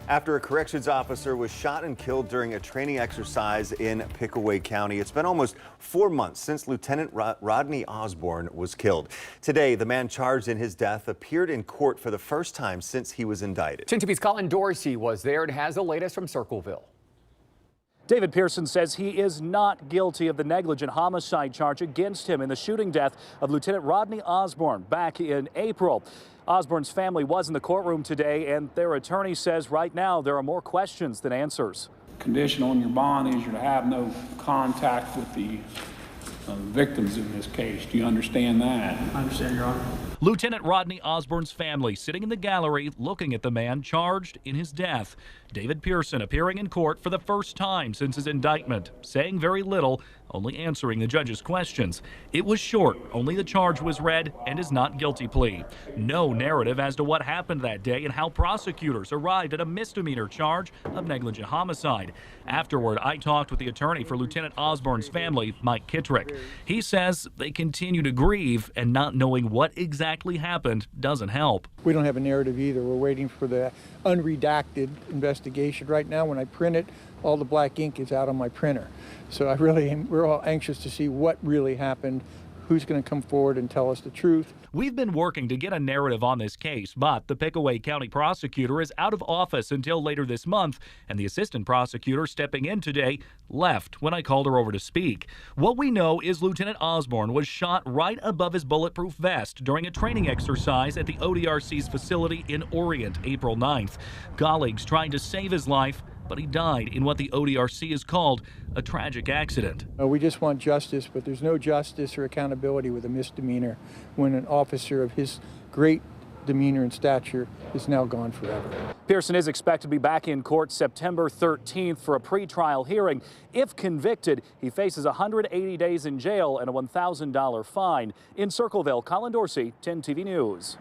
After a corrections officer was shot and killed during a training exercise in Pickaway County. It's been almost 4 months since Lieutenant Rodney Osborne was killed. Today, the man charged in his death appeared in court for the first time since he was indicted. 10 TV's Colin Dorsey was there and has the latest from Circleville. David Pearson says he is not guilty of the negligent homicide charge against him in the shooting death of Lieutenant Rodney Osborne back in April. Osborne's family was in the courtroom today, and their attorney says right now there are more questions than answers. Condition on your bond is you're to have no contact with the victims in this case. Do you understand that? I understand, Your Honor. Lieutenant Rodney Osborne's family sitting in the gallery looking at the man charged in his death. David Pearson appearing in court for the first time since his indictment, saying very little, only answering the judge's questions. It was short, only the charge was read and his not guilty plea. No narrative as to what happened that day and how prosecutors arrived at a misdemeanor charge of negligent homicide. Afterward, I talked with the attorney for Lieutenant Osborne's family, Mike Kittrick. He says they continue to grieve, and not knowing what exactly happened doesn't help. We don't have a narrative either. We're waiting for the unredacted investigation. Right now, when I print it, all the black ink is out on my printer. So we're all anxious to see what really happened, who's going to come forward and tell us the truth. We've been working to get a narrative on this case, but the Pickaway County prosecutor is out of office until later this month, and the assistant prosecutor stepping in today left when I called her over to speak. What we know is Lieutenant Osborne was shot right above his bulletproof vest during a training exercise at the ODRC's facility in Orient, April 9th. Colleagues tried to save his life, but he died in what the ODRC has called a tragic accident. We just want justice, but there's no justice or accountability with a misdemeanor when an officer of his great demeanor and stature is now gone forever. Pearson is expected to be back in court September 13th for a pretrial hearing. If convicted, he faces 180 days in jail and a $1,000 fine. In Circleville, Colin Dorsey, 10 TV News.